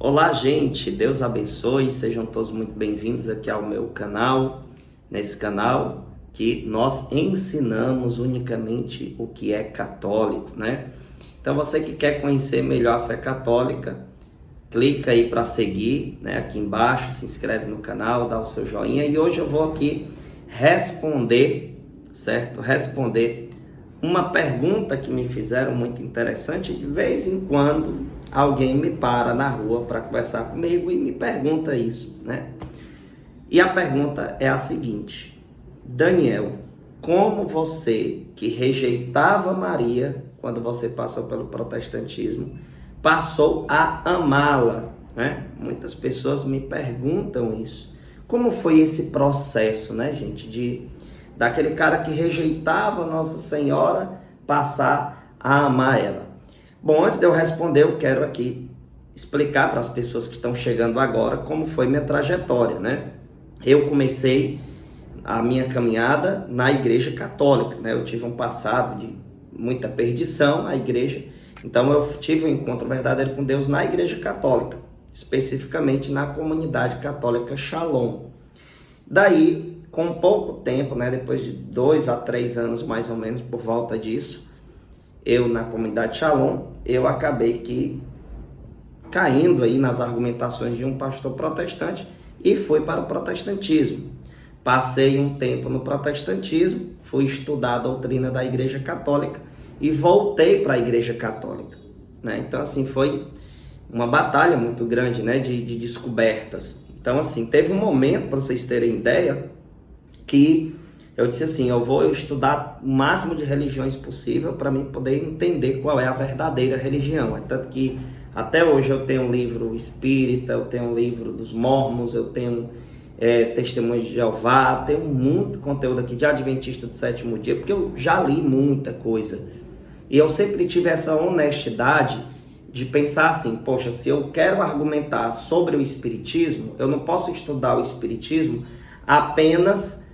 Olá, gente, Deus abençoe, sejam todos muito bem-vindos aqui ao meu canal, nesse canal que nós ensinamos unicamente o que é católico, né? Então você que quer conhecer melhor a fé católica, clica aí para seguir, né? Aqui embaixo, se inscreve no canal, dá o seu joinha e hoje eu vou aqui responder, certo? Responder uma pergunta que me fizeram muito interessante. De vez em quando alguém me para na rua para conversar comigo e me pergunta isso, né? E a pergunta é a seguinte: Daniel, como você que rejeitava Maria quando você passou pelo protestantismo, passou a amá-la, né? Muitas pessoas me perguntam isso. Como foi esse processo, né, gente, daquele cara que rejeitava Nossa Senhora passar a amar ela? Bom, antes de eu responder, eu quero aqui explicar para as pessoas que estão chegando agora como foi minha trajetória, né? Eu comecei a minha caminhada na Igreja Católica, né? Eu tive um passado de muita perdição na igreja, então eu tive um encontro verdadeiro com Deus na Igreja Católica, especificamente na comunidade católica Shalom. Daí, com pouco tempo, né, depois de 2 a 3 anos mais ou menos, por volta disso, eu na comunidade Shalom, eu acabei que caindo aí nas argumentações de um pastor protestante e fui para o protestantismo. Passei um tempo no protestantismo, fui estudar a doutrina da Igreja Católica e voltei para a Igreja Católica, né? Então, assim, foi uma batalha muito grande, né, de descobertas. Então, assim, teve um momento, para vocês terem ideia, que eu disse assim, eu vou estudar o máximo de religiões possível para mim poder entender qual é a verdadeira religião. É tanto que até hoje eu tenho um livro espírita, eu tenho um livro dos mormons, eu tenho Testemunhos de Jeová, tenho muito conteúdo aqui de Adventista do Sétimo Dia, porque eu já li muita coisa. E eu sempre tive essa honestidade de pensar assim, poxa, se eu quero argumentar sobre o Espiritismo, eu não posso estudar o Espiritismo apenas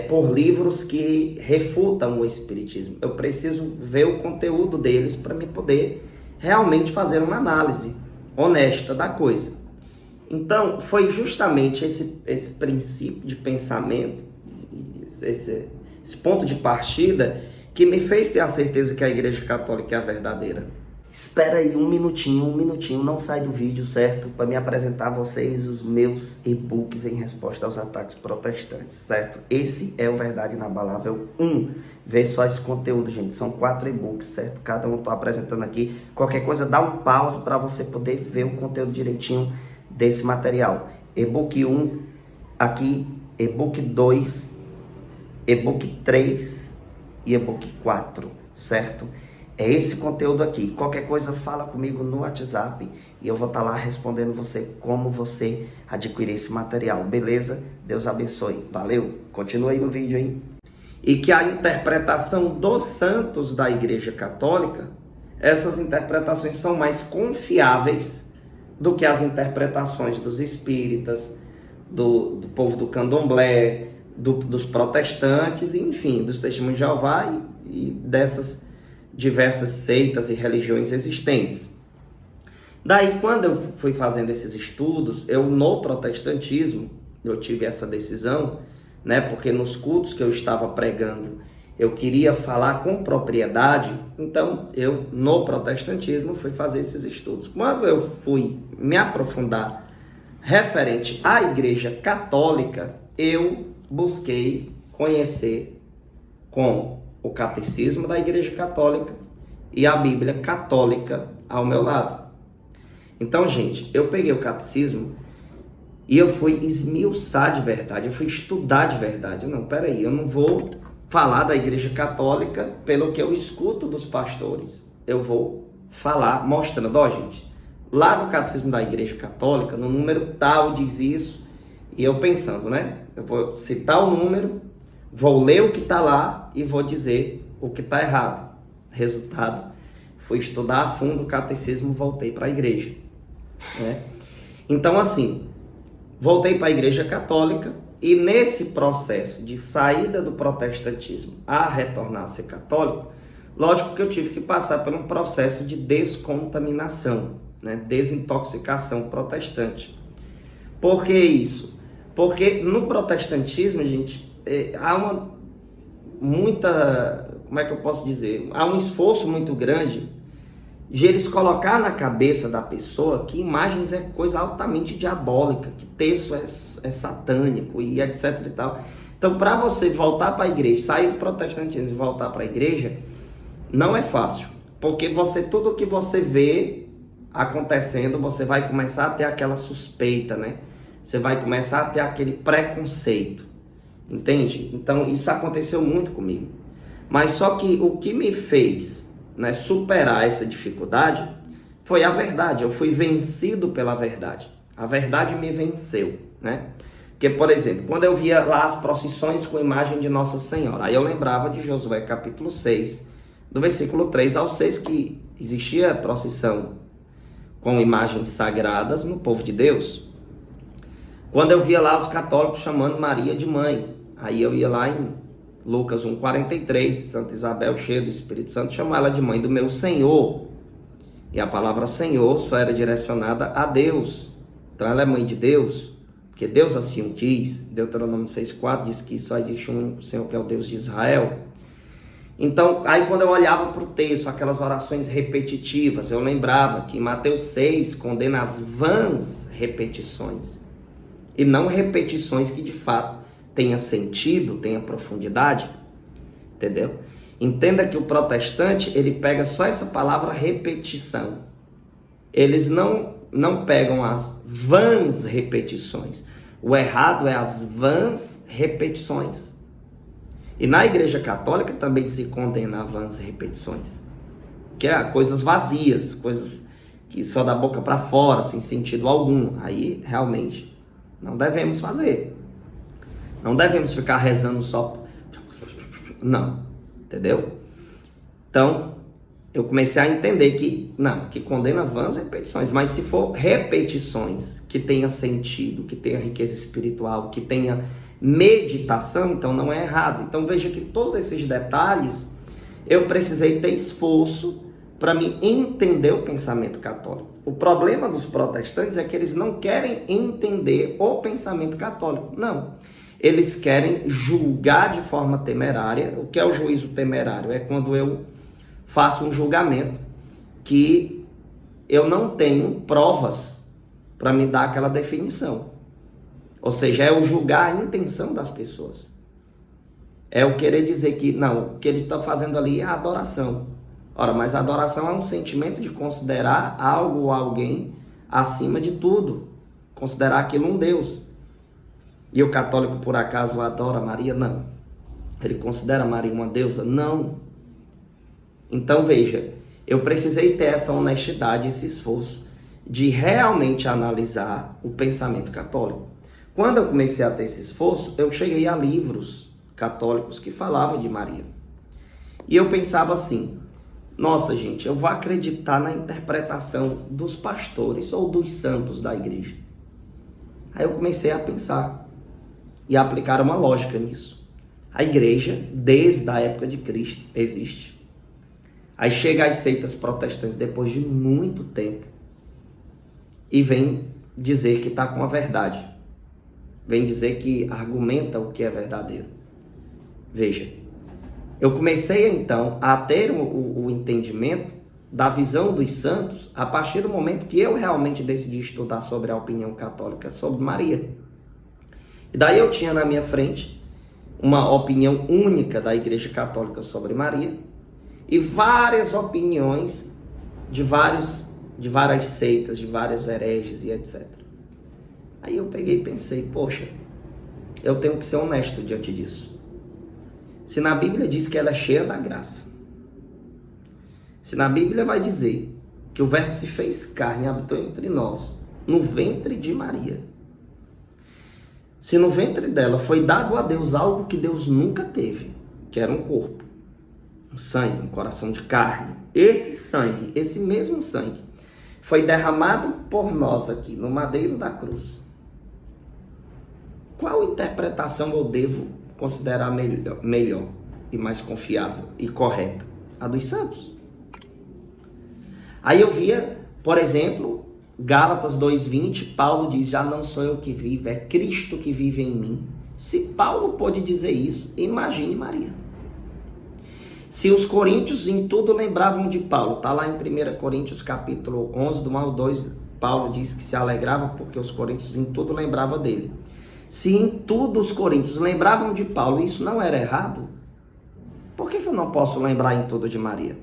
por livros que refutam o Espiritismo. Eu preciso ver o conteúdo deles para me poder realmente fazer uma análise honesta da coisa. Então, foi justamente esse princípio de pensamento, esse ponto de partida, que me fez ter a certeza que a Igreja Católica é a verdadeira. Espera aí um minutinho, não sai do vídeo, certo? Para me apresentar a vocês os meus e-books em resposta aos ataques protestantes, certo? Esse é o Verdade Inabalável 1. Vê só esse conteúdo, gente. São 4 e-books, certo? Cada um estou apresentando aqui. Qualquer coisa, dá um pause para você poder ver o conteúdo direitinho desse material. E-book 1, aqui, e-book 2, e-book 3 e e-book 4, certo? É esse conteúdo aqui. Qualquer coisa, fala comigo no WhatsApp e eu vou estar lá respondendo você como você adquirir esse material, beleza? Deus abençoe. Valeu. Continua aí no vídeo, hein? E que a interpretação dos santos da Igreja Católica, essas interpretações são mais confiáveis do que as interpretações dos espíritas, do povo do candomblé, dos protestantes, enfim, dos Testemunhos de Jeová e dessas diversas seitas e religiões existentes. Daí, quando eu fui fazendo esses estudos, eu no protestantismo, eu tive essa decisão, né, porque nos cultos que eu estava pregando, eu queria falar com propriedade, então eu no protestantismo fui fazer esses estudos. Quando eu fui me aprofundar referente à Igreja Católica, eu busquei conhecer com o Catecismo da Igreja Católica e a Bíblia Católica ao meu lado. Então, gente, eu peguei o Catecismo e eu fui esmiuçar de verdade, eu fui estudar de verdade. Não, peraí, eu não vou falar da Igreja Católica pelo que eu escuto dos pastores. Eu vou falar mostrando, ó, gente, lá no Catecismo da Igreja Católica, no número tal diz isso, e eu pensando, né? Eu vou citar o número, vou ler o que está lá e vou dizer o que está errado. Resultado, fui estudar a fundo o catecismo, voltei para a igreja, né? Então, assim, voltei para a Igreja Católica e nesse processo de saída do protestantismo a retornar a ser católico, lógico que eu tive que passar por um processo de descontaminação, né? Desintoxicação protestante. Por que isso? Porque no protestantismo, gente, há como é que eu posso dizer? Há um esforço muito grande de eles colocar na cabeça da pessoa que imagens é coisa altamente diabólica, que texto é satânico e etc e tal. Então, para você voltar para a igreja, sair do protestantismo e voltar para a igreja, não é fácil, porque tudo que você vê acontecendo, você vai começar a ter aquela suspeita, né? Você vai começar a ter aquele preconceito, entende? Então, isso aconteceu muito comigo. Mas só que o que me fez, né, superar essa dificuldade foi a verdade. Eu fui vencido pela verdade. A verdade me venceu, né? Porque, por exemplo, quando eu via lá as procissões com a imagem de Nossa Senhora, aí eu lembrava de Josué capítulo 6, do versículo 3 ao 6, que existia procissão com imagens sagradas no povo de Deus. Quando eu via lá os católicos chamando Maria de mãe, aí eu ia lá em Lucas 1,43, Santa Isabel, cheia do Espírito Santo, chamar ela de mãe do meu Senhor. E a palavra Senhor só era direcionada a Deus. Então ela é mãe de Deus, porque Deus assim o quis. Deuteronômio 6,4 diz que só existe um único Senhor, que é o Deus de Israel. Então, aí quando eu olhava para o texto, aquelas orações repetitivas, eu lembrava que Mateus 6 condena as vãs repetições. E não repetições que de fato tenha sentido, tenha profundidade, entendeu? Entenda que o protestante, ele pega só essa palavra repetição. Eles não pegam as vãs repetições. O errado é as vãs repetições. E na Igreja Católica também se condena a vãs repetições, que é coisas vazias, coisas que só da boca para fora, sem sentido algum. Aí realmente não devemos fazer. Não devemos ficar rezando só. Não, entendeu? Então, eu comecei a entender que condena vãs repetições, mas se for repetições que tenha sentido, que tenha riqueza espiritual, que tenha meditação, então não é errado. Então veja que todos esses detalhes eu precisei ter esforço para me entender o pensamento católico. O problema dos protestantes é que eles não querem entender o pensamento católico. Não. Eles querem julgar de forma temerária. O que é o juízo temerário? É quando eu faço um julgamento que eu não tenho provas para me dar aquela definição. Ou seja, é o julgar a intenção das pessoas. É o querer dizer que, não, o que ele está fazendo ali é a adoração. Ora, mas a adoração é um sentimento de considerar algo ou alguém acima de tudo. Considerar aquilo um Deus. E o católico, por acaso, adora Maria? Não. Ele considera Maria uma deusa? Não. Então, veja, eu precisei ter essa honestidade, esse esforço de realmente analisar o pensamento católico. Quando eu comecei a ter esse esforço, eu cheguei a livros católicos que falavam de Maria. E eu pensava assim, nossa gente, eu vou acreditar na interpretação dos pastores ou dos santos da igreja. Aí eu comecei a pensar e a aplicar uma lógica nisso. A igreja, desde a época de Cristo, existe. Aí chega as seitas protestantes depois de muito tempo e vem dizer que está com a verdade. Vem dizer que argumenta o que é verdadeiro. Veja, eu comecei então a ter o entendimento da visão dos santos a partir do momento que eu realmente decidi estudar sobre a opinião católica sobre Maria. E daí eu tinha na minha frente uma opinião única da Igreja Católica sobre Maria e várias opiniões de várias seitas, de vários hereges e etc. Aí eu peguei e pensei, poxa, eu tenho que ser honesto diante disso. Se na Bíblia diz que ela é cheia da graça, se na Bíblia vai dizer que o Verbo se fez carne e habitou entre nós, no ventre de Maria, se no ventre dela foi dado a Deus algo que Deus nunca teve, que era um corpo, um sangue, um coração de carne, esse sangue, esse mesmo sangue, foi derramado por nós aqui no madeiro da cruz. Qual interpretação eu devo considerar melhor e mais confiável e correta? A dos santos. Aí eu via Por exemplo, Gálatas 2:20, Paulo diz, já não sou eu que vivo, é Cristo que vive em mim. Se Paulo pôde dizer isso, imagine Maria. Se os coríntios em tudo lembravam de Paulo, está lá em 1 Coríntios capítulo 11, do 1 ao 2, Paulo diz que se alegrava porque os coríntios em tudo lembravam dele. Se em tudo os coríntios lembravam de Paulo, isso não era errado, por que eu não posso lembrar em tudo de Maria?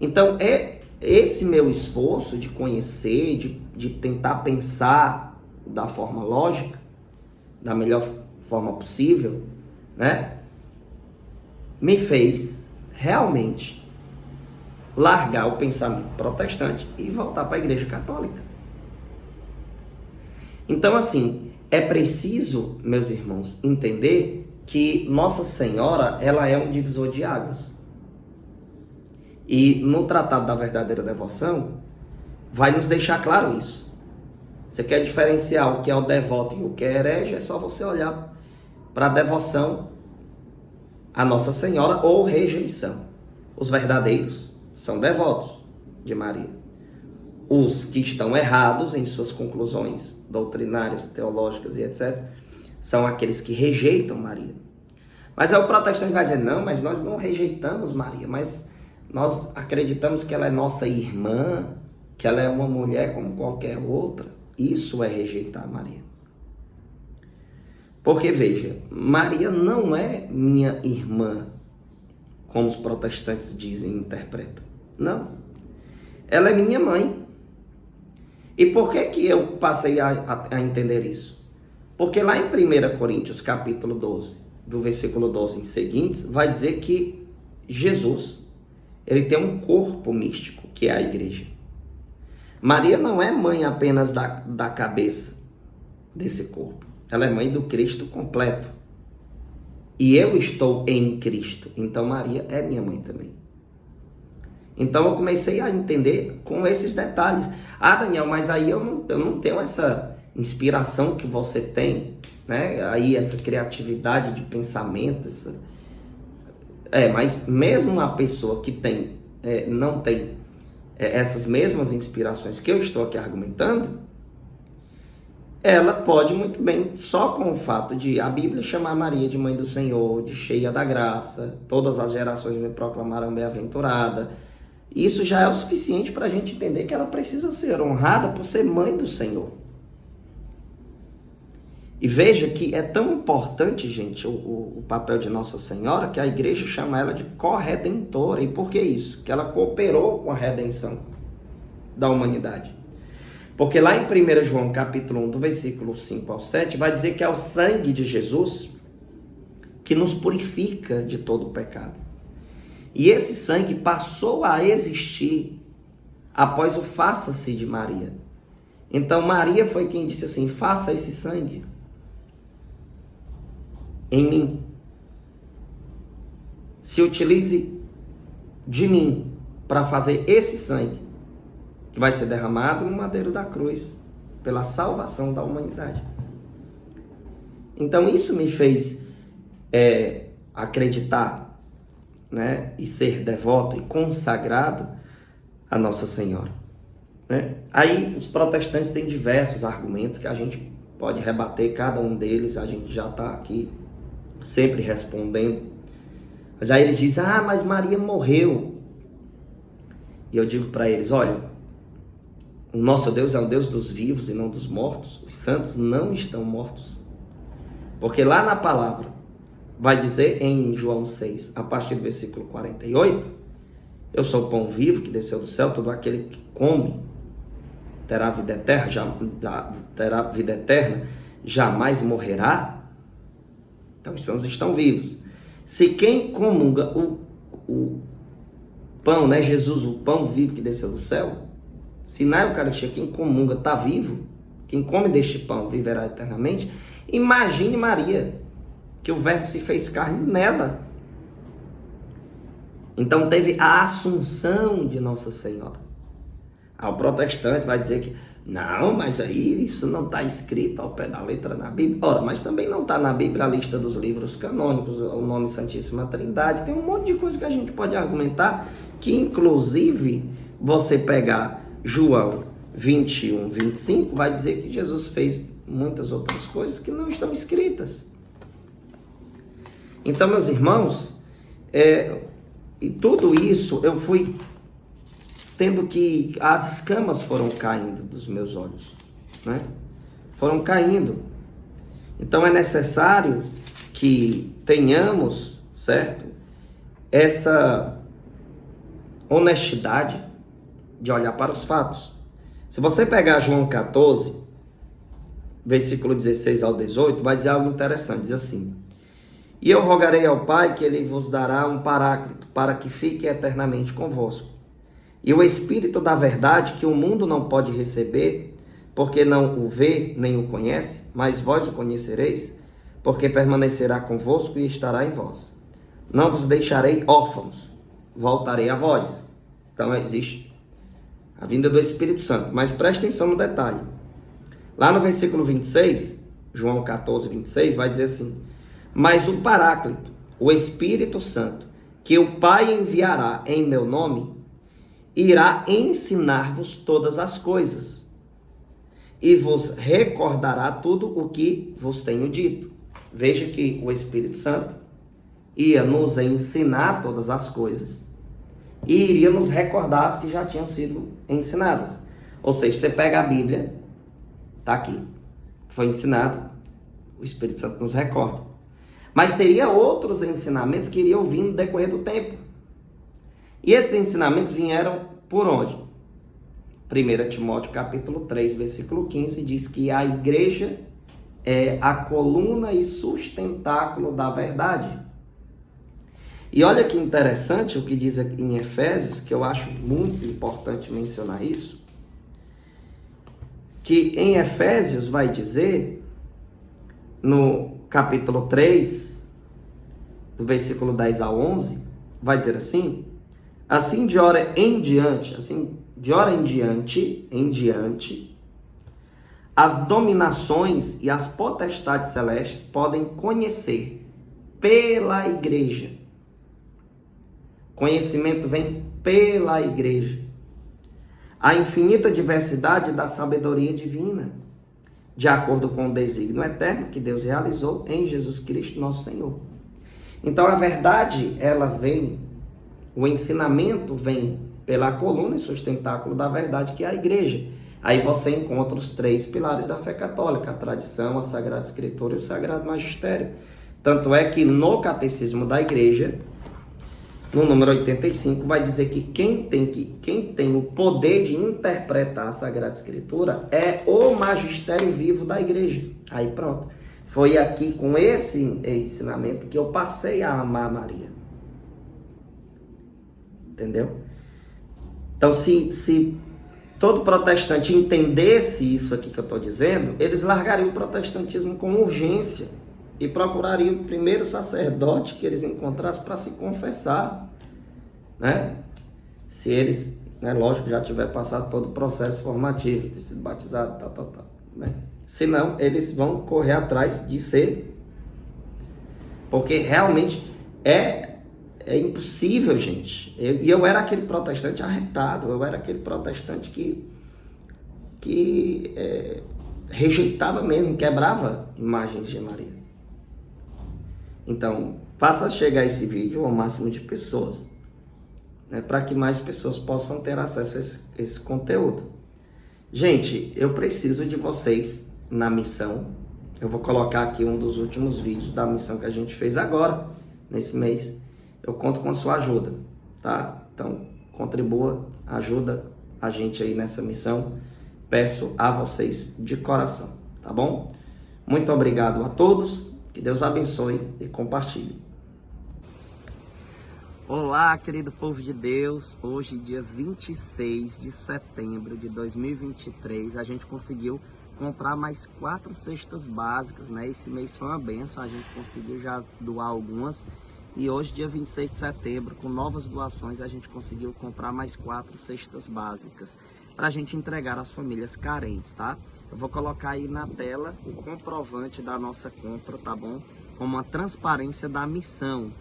Então, é esse meu esforço de conhecer, de tentar pensar da forma lógica, da melhor forma possível, né? Me fez realmente largar o pensamento protestante e voltar para a Igreja Católica. Então, assim, é preciso, meus irmãos, entender que Nossa Senhora, ela é um divisor de águas. E no Tratado da Verdadeira Devoção, vai nos deixar claro isso. Você quer diferenciar o que é o devoto e o que é herege, é só você olhar para a devoção a Nossa Senhora ou rejeição. Os verdadeiros são devotos de Maria. Os que estão errados em suas conclusões doutrinárias, teológicas e etc., são aqueles que rejeitam Maria. Mas aí o protestante vai dizer, não, mas nós não rejeitamos Maria, mas nós acreditamos que ela é nossa irmã, que ela é uma mulher como qualquer outra. Isso é rejeitar Maria. Porque, veja, Maria não é minha irmã, como os protestantes dizem e interpretam. Não. Ela é minha mãe. E por que eu passei a entender isso? Porque lá em 1 Coríntios, capítulo 12, do versículo 12 em seguintes, vai dizer que Jesus, ele tem um corpo místico, que é a igreja. Maria não é mãe apenas da cabeça desse corpo. Ela é mãe do Cristo completo. E eu estou em Cristo. Então Maria é minha mãe também. Então eu comecei a entender com esses detalhes. Ah, Daniel, mas aí eu não tenho essa inspiração que você tem, né? Aí essa criatividade de pensamento. Mas mesmo uma pessoa que não tem essas mesmas inspirações que eu estou aqui argumentando, ela pode muito bem, só com o fato de a Bíblia chamar Maria de mãe do Senhor, de cheia da graça, todas as gerações me proclamaram bem-aventurada, isso já é o suficiente para a gente entender que ela precisa ser honrada por ser mãe do Senhor. E veja que é tão importante, gente, o papel de Nossa Senhora, que a igreja chama ela de corredentora. E por que isso? Que ela cooperou com a redenção da humanidade. Porque lá em 1 João capítulo 1, do versículo 5 ao 7, vai dizer que é o sangue de Jesus que nos purifica de todo o pecado. E esse sangue passou a existir após o faça-se de Maria. Então Maria foi quem disse assim, faça esse sangue em mim. Se utilize de mim para fazer esse sangue que vai ser derramado no madeiro da cruz pela salvação da humanidade. Então isso me fez acreditar, né, e ser devoto e consagrado a Nossa Senhora, né? Aí os protestantes têm diversos argumentos que a gente pode rebater, cada um deles a gente já está aqui sempre respondendo. Mas aí eles dizem, mas Maria morreu. E eu digo para eles, olha, o nosso Deus é o Deus dos vivos e não dos mortos. Os santos não estão mortos. Porque lá na palavra, vai dizer em João 6, a partir do versículo 48, eu sou o pão vivo que desceu do céu, todo aquele que come terá vida eterna, jamais morrerá. Então os santos estão vivos. Se quem comunga o pão, né, Jesus, o pão vivo que desceu do céu, se na Eucaristia quem comunga está vivo, quem come deste pão viverá eternamente, imagine Maria, que o Verbo se fez carne nela. Então teve a assunção de Nossa Senhora. O protestante vai dizer que não, mas aí isso não está escrito ao pé da letra na Bíblia. Ora, mas também não está na Bíblia a lista dos livros canônicos, o nome Santíssima Trindade. Tem um monte de coisa que a gente pode argumentar, que inclusive você pegar João 21, 25 vai dizer que Jesus fez muitas outras coisas que não estão escritas. Então, meus irmãos, e tudo isso eu fui tendo que... As escamas foram caindo dos meus olhos, né? Foram caindo. Então é necessário que tenhamos, certo? Essa honestidade de olhar para os fatos. Se você pegar João 14, versículo 16 ao 18, vai dizer algo interessante, diz assim: e eu rogarei ao Pai que ele vos dará um paráclito, para que fique eternamente convosco. E o Espírito da verdade, que o mundo não pode receber, porque não o vê nem o conhece, mas vós o conhecereis, porque permanecerá convosco e estará em vós. Não vos deixarei órfãos, voltarei a vós. Então existe a vinda do Espírito Santo. Mas preste atenção no detalhe. Lá no versículo 26, João 14, 26, vai dizer assim: mas o Paráclito, o Espírito Santo, que o Pai enviará em meu nome, irá ensinar-vos todas as coisas e vos recordará tudo o que vos tenho dito. Veja que o Espírito Santo ia nos ensinar todas as coisas e iria nos recordar as que já tinham sido ensinadas. Ou seja, você pega a Bíblia, está aqui, foi ensinado, o Espírito Santo nos recorda. Mas teria outros ensinamentos que iriam vir no decorrer do tempo. E esses ensinamentos vieram por onde? 1 Timóteo capítulo 3, versículo 15, diz que a igreja é a coluna e sustentáculo da verdade. E olha que interessante o que diz aqui em Efésios, que eu acho muito importante mencionar isso, que em Efésios vai dizer, no capítulo 3, do versículo 10 a 11, vai dizer assim: assim de hora em diante, as dominações e as potestades celestes podem conhecer pela igreja. Conhecimento vem pela igreja. A infinita diversidade da sabedoria divina, de acordo com o desígnio eterno que Deus realizou em Jesus Cristo, nosso Senhor. Então a verdade, ela vem, o ensinamento vem pela coluna e sustentáculo da verdade, que é a igreja. Aí você encontra os 3 pilares da fé católica: a tradição, a Sagrada Escritura e o Sagrado Magistério. Tanto é que no Catecismo da Igreja, no número 85, vai dizer que quem tem o poder de interpretar a Sagrada Escritura é o magistério vivo da igreja. Aí pronto. Foi aqui com esse ensinamento que eu passei a amar Maria. Entendeu? Então, se todo protestante entendesse isso aqui que eu estou dizendo, eles largariam o protestantismo com urgência e procurariam o primeiro sacerdote que eles encontrassem para se confessar, né? Se eles, né, lógico, já tiver passado todo o processo formativo, ter sido batizado, né? Senão, eles vão correr atrás de ser, porque realmente é impossível, gente. Eu era aquele protestante arretado, eu era aquele protestante que rejeitava mesmo, quebrava imagens de Maria. Então, faça chegar esse vídeo ao máximo de pessoas, né, para que mais pessoas possam ter acesso a esse conteúdo. Gente, eu preciso de vocês na missão. Eu vou colocar aqui um dos últimos vídeos da missão que a gente fez agora, nesse mês. Eu conto com a sua ajuda, tá? Então, contribua, ajuda a gente aí nessa missão. Peço a vocês de coração, tá bom? Muito obrigado a todos. Que Deus abençoe e compartilhe. Olá, querido povo de Deus. Hoje, dia 26 de setembro de 2023, a gente conseguiu comprar mais 4 cestas básicas, né? Esse mês foi uma bênção, a gente conseguiu já doar algumas. E hoje, dia 26 de setembro, com novas doações, a gente conseguiu comprar mais 4 cestas básicas para a gente entregar às famílias carentes, tá? Eu vou colocar aí na tela o comprovante da nossa compra, tá bom? Como uma transparência da missão.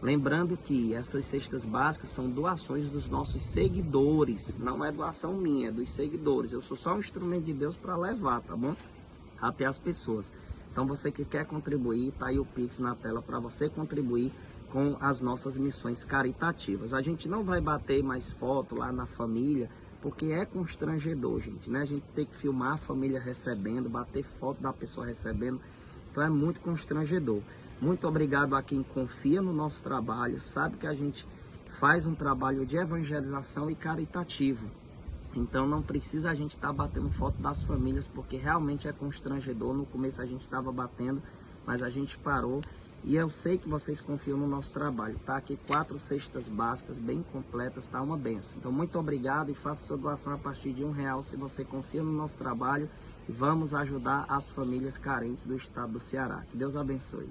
Lembrando que essas cestas básicas são doações dos nossos seguidores, não é doação minha, é dos seguidores. Eu sou só um instrumento de Deus para levar, tá bom? Até as pessoas. Então você que quer contribuir, tá aí o Pix na tela para você contribuir com as nossas missões caritativas. A gente não vai bater mais foto lá na família, porque é constrangedor, gente, né? A gente tem que filmar a família recebendo, bater foto da pessoa recebendo, então é muito constrangedor. Muito obrigado a quem confia no nosso trabalho, sabe que a gente faz um trabalho de evangelização e caritativo. Então não precisa a gente estar batendo foto das famílias, porque realmente é constrangedor. No começo a gente estava batendo, mas a gente parou. E eu sei que vocês confiam no nosso trabalho. Tá aqui 4 cestas básicas bem completas, tá uma benção. Então muito obrigado e faça sua doação a partir de R$1 se você confia no nosso trabalho. E vamos ajudar as famílias carentes do estado do Ceará. Que Deus abençoe.